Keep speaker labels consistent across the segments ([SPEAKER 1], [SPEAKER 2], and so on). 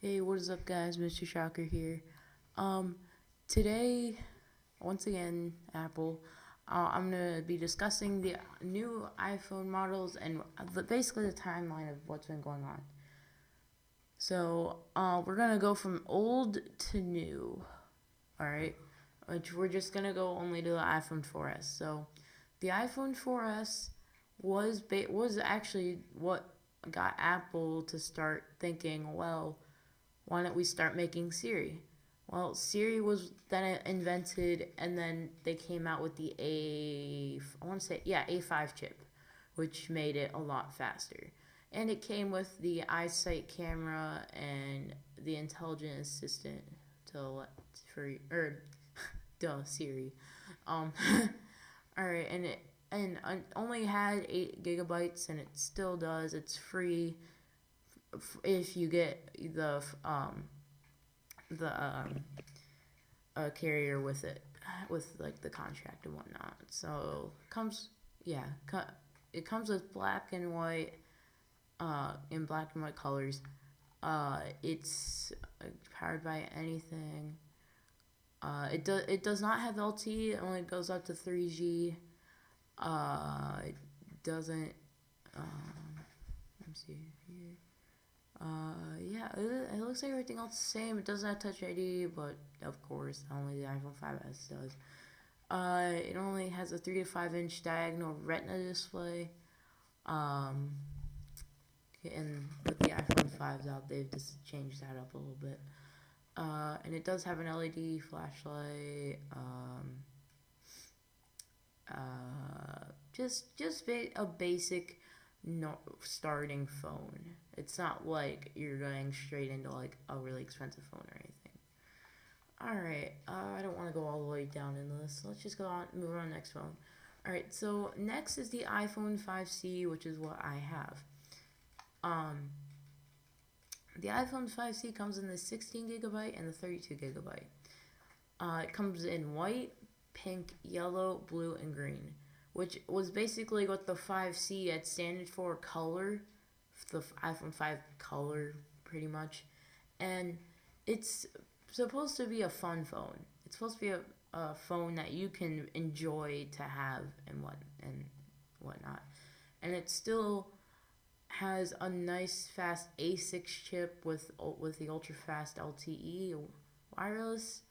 [SPEAKER 1] Hey, what is up, guys? Mr. Shocker here. Um, Today, once again, Apple. I'm gonna be discussing the new iPhone models and basically the timeline of what's been going on. So, we're gonna go from old to new. All right, which we're just gonna go only to the iPhone 4S. So, the iPhone 4S was actually what got Apple to start thinking, well, why don't we start making Siri? Well, Siri was then invented, and then they came out with the I want to say, yeah, A5 chip, which made it a lot faster. And it came with the eyesight camera and the intelligent assistant to for or duh Siri. Um, all right, and only had 8 GB, and it still does. It's free if you get the carrier with it, with like the contract and whatnot. So yeah, it comes with black and white, in black and white colors. It's powered by anything. It does not have LTE. It only goes up to 3G. It doesn't. Let me see here. Yeah, it looks like everything else is the same. It doesn't have Touch ID, but of course, only the iPhone 5S does. It only has a 3 to 5 inch diagonal Retina display. And with the iPhone 5s out, they've just changed that up a little bit. And it does have an LED flashlight. Just a basic no starting phone. It's not like you're going straight into like a really expensive phone or anything. Alright, I don't want to go all the way down into this. So let's just move on to the next phone. Alright, so next is the iPhone 5C, which is what I have. The iPhone 5C comes in the 16 GB and the 32 GB. It comes in white, pink, yellow, blue, and green, which was basically what the 5C had standard for, color, the iPhone 5 color, pretty much. And it's supposed to be a fun phone. It's supposed to be a phone that you can enjoy to have and whatnot. And it still has a nice fast A6 chip with the ultra fast LTE wireless.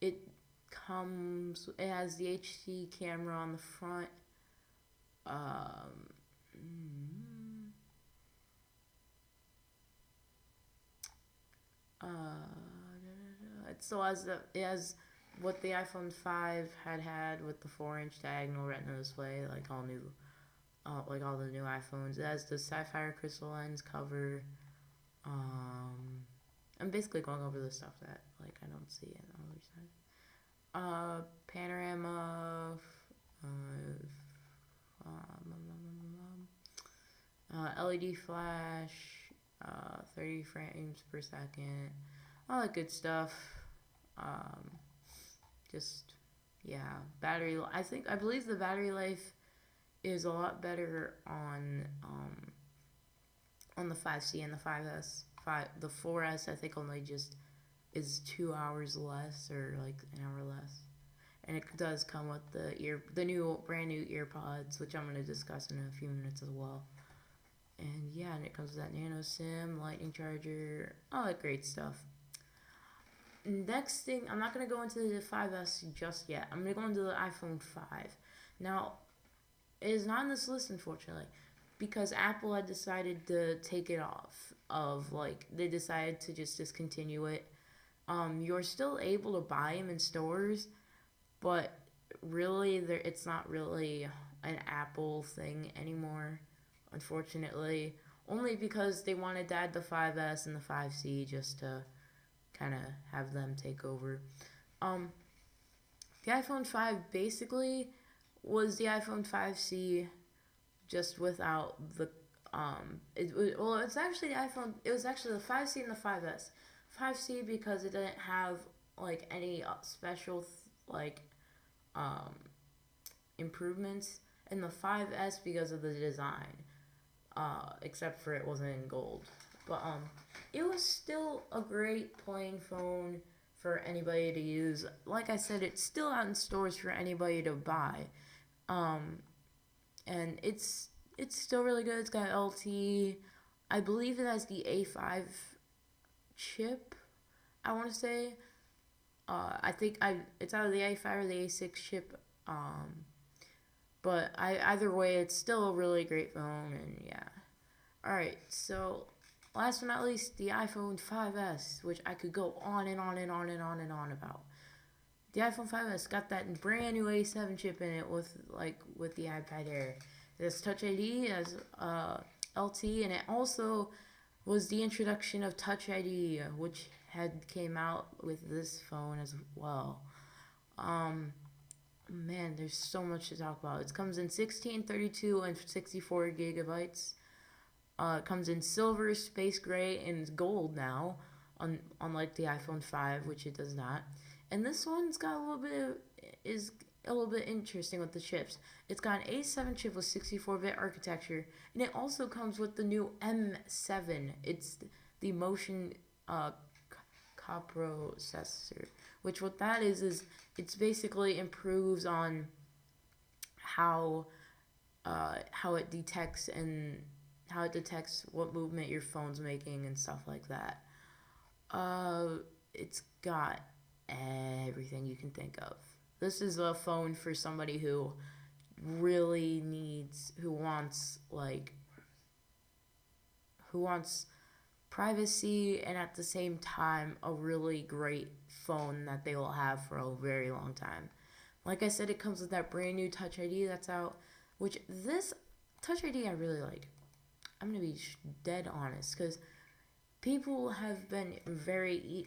[SPEAKER 1] It has the HD camera on the front. It still has it has what the iPhone 5 had with the 4-inch diagonal Retina display, like all the new iPhones. It has the sapphire crystal lens cover. I'm basically going over the stuff that like I don't see on the other side. Panorama, LED flash, 30 frames per second, all that good stuff. Just yeah, battery. I believe the battery life is a lot better on the 5C and the 5S. The 4S I think only just is 2 hours less, or like an hour less. And it does come with the brand new earpods, which I'm going to discuss in a few minutes as well. And yeah, and it comes with that nano SIM, lightning charger, all that great stuff. Next thing, I'm not going to go into the 5S just yet. I'm going to go into the iPhone 5. Now, it is not on this list, unfortunately, because Apple had decided to take it off. They decided to just discontinue it. You're still able to buy them in stores, but really, it's not really an Apple thing anymore, unfortunately. Only because they wanted to add the 5S and the 5C just to kind of have them take over. The iPhone 5 basically was the iPhone 5C, just without the it's actually the iPhone. It was actually the 5C and the 5S. 5C because it didn't have like any special improvements, and the 5S because of the design. except for it wasn't in gold. But it was still a great playing phone for anybody to use. Like I said, it's still out in stores for anybody to buy. Um, and it's still really good. It's got LT. I believe it has the A5 chip. I want to say. I think it's either the A5 or the A6 chip. But either way, it's still a really great phone, and yeah. All right, so last but not least, the iPhone 5S, which I could go on and on and on and on and on about. The iPhone 5S got that brand new A7 chip in it with the iPad Air. It has Touch ID, as LT, and it also was the introduction of Touch ID, which had came out with this phone as well. Man, there's so much to talk about. It comes in 16, 32, and 64 gigabytes. It comes in silver, space gray, and gold now, unlike the iPhone 5, which it does not. And this one's got is a little bit interesting with the chips. It's got an A7 chip with 64-bit architecture, and it also comes with the new M7. It's the motion coprocessor, which what that is it's basically improves on how it detects what movement your phone's making and stuff like that. It's got everything you can think of. This is a phone for somebody who really wants privacy and at the same time a really great phone that they will have for a very long time. Like I said, it comes with that brand new Touch ID that's out, which this Touch ID I really like. I'm gonna be dead honest, because people have been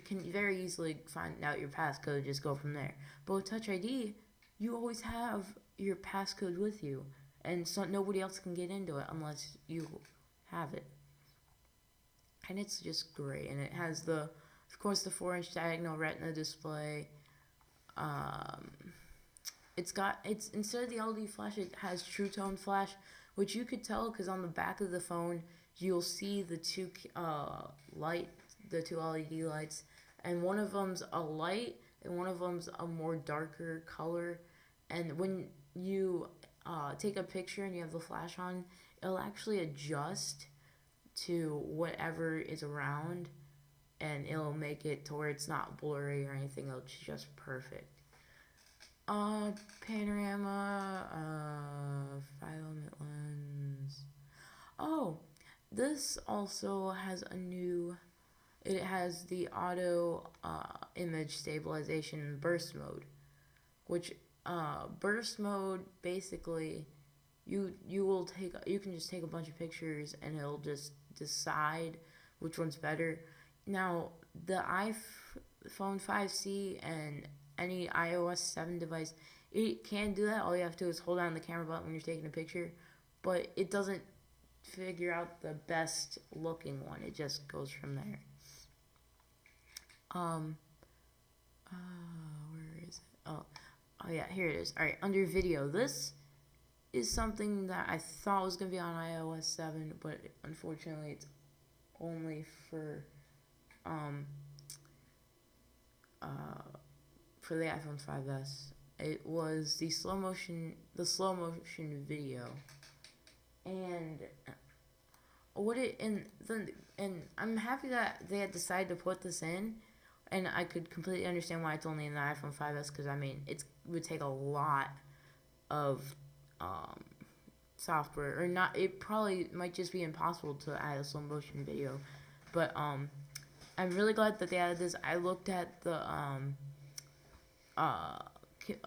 [SPEAKER 1] can very easily find out your passcode, just go from there. But with Touch ID, you always have your passcode with you, and so nobody else can get into it unless you have it. And it's just great, and it has of course, the 4-inch diagonal Retina display. It's instead of the LED flash, it has True Tone flash, which you could tell because on the back of the phone you'll see the two LED lights, and one of them's a light and one of them's a more darker color. And when you take a picture and you have the flash on, it'll actually adjust to whatever is around, and it'll make it to where it's not blurry or anything. It's just perfect. Panorama, filament lens. Oh, this also has it has the auto image stabilization in burst mode, which burst mode basically you can just take a bunch of pictures and it'll just decide which one's better. Now, the iPhone 5C and any iOS 7 device, it can do that. All you have to do is hold down the camera button when you're taking a picture, but it doesn't figure out the best looking one. It just goes from there. Where is it? Oh yeah, here it is. All right, under video, this is something that I thought was gonna be on iOS 7, but unfortunately, it's only for the iPhone 5S. It was the slow motion video, and and I'm happy that they had decided to put this in, and I could completely understand why it's only in the iPhone 5S, because I mean it would take a lot of software, or not. It probably might just be impossible to add a slow motion video, but I'm really glad that they added this. I looked at the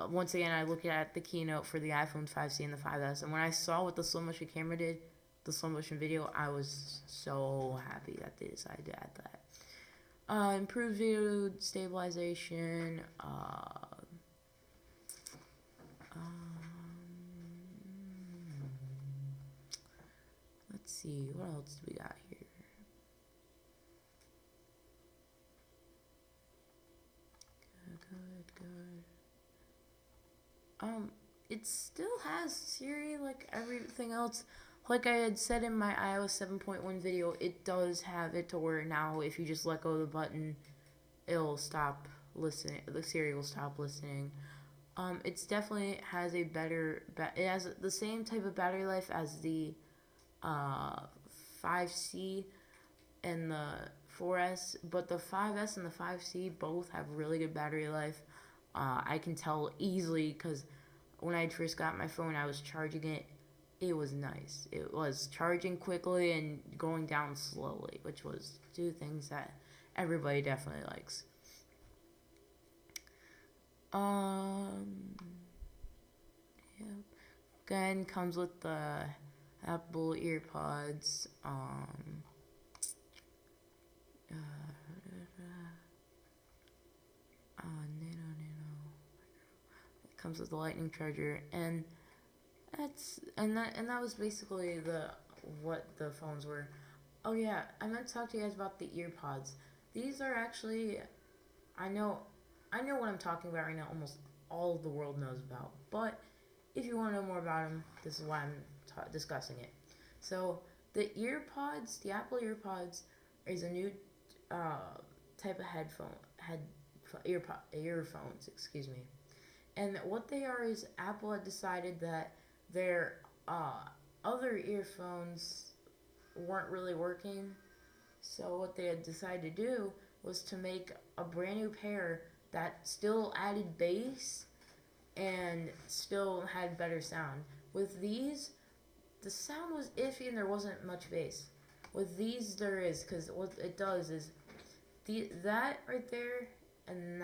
[SPEAKER 1] once again, I looked at the keynote for the iPhone 5C and the 5S, and when I saw what the slow motion camera did, the slow motion video, I was so happy that they decided to add that. Improved video stabilization. Let's see, what else do we got here? Good. It still has Siri like everything else. like I had said in my iOS 7.1 video, it does have it to where now if you just let go of the button, it'll stop listening. The Siri will stop listening. It's definitely has a better. It has the same type of battery life as the 5C and the 4S, but the 5S and the 5C both have really good battery life. I can tell easily because when I first got my phone, I was charging it. It was nice. It was charging quickly and going down slowly, which was two things that everybody definitely likes. Yeah. Again, comes with the Apple EarPods. It comes with the lightning charger, and that was basically what the phones were. Oh yeah, I meant to talk to you guys about the EarPods. These are actually, I know what I'm talking about right now. Almost all of the world knows about, but if you want to know more about them, this is why I'm discussing it. So the EarPods, the Apple EarPods, is a new type of earphones. Excuse me. And what they are is Apple had decided that their other earphones weren't really working. So what they had decided to do was to make a brand new pair that still added bass and still had better sound. With these, the sound was iffy and there wasn't much bass. With these, there is, because what it does is that right there and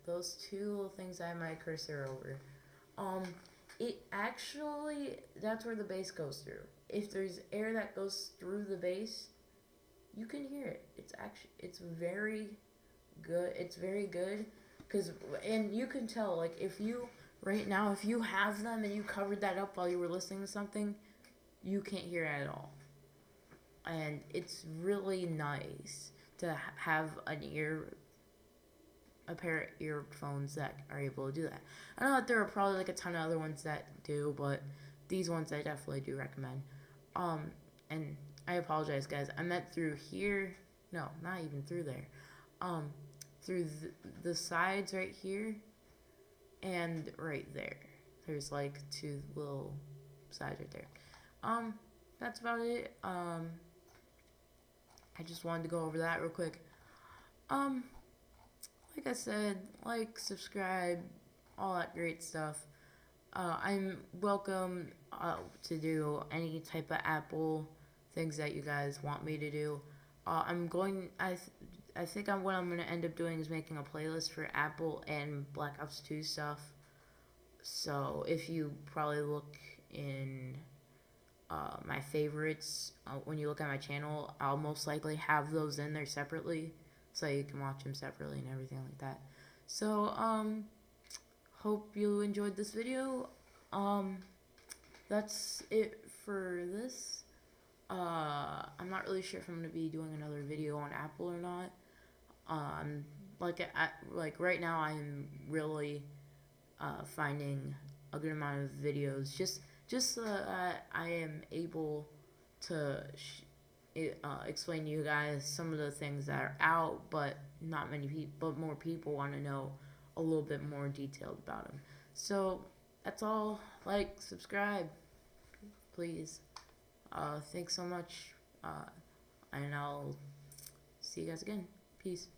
[SPEAKER 1] those two little things I have my cursor over. It actually, that's where the bass goes through. If there's air that goes through the bass, you can hear it. It's very good. It's very good, and you can tell, like, if you have them and you covered that up while you were listening to something, you can't hear it at all. And it's really nice to have a pair of earphones that are able to do that. I know that there are probably like a ton of other ones that do, but these ones I definitely do recommend. And I apologize, guys. I meant through here. No, not even through there. Through the sides right here and right there. There's like two little sides right there. That's about it. I just wanted to go over that real quick. Like I said, like, subscribe, all that great stuff. I'm welcome to do any type of Apple things that you guys want me to do. I think what I'm going to end up doing is making a playlist for Apple and Black Ops 2 stuff. So if you probably look in my favorites, when you look at my channel, I'll most likely have those in there separately, so you can watch them separately and everything like that. So, hope you enjoyed this video. That's it for this. I'm not really sure if I'm going to be doing another video on Apple or not. Like right now I'm really finding a good amount of videos just so that I am able to explain to you guys some of the things that are out, but not many people, but more people want to know a little bit more detailed about them. So that's all. Like, subscribe, please. Thanks so much, and I'll see you guys again. Peace.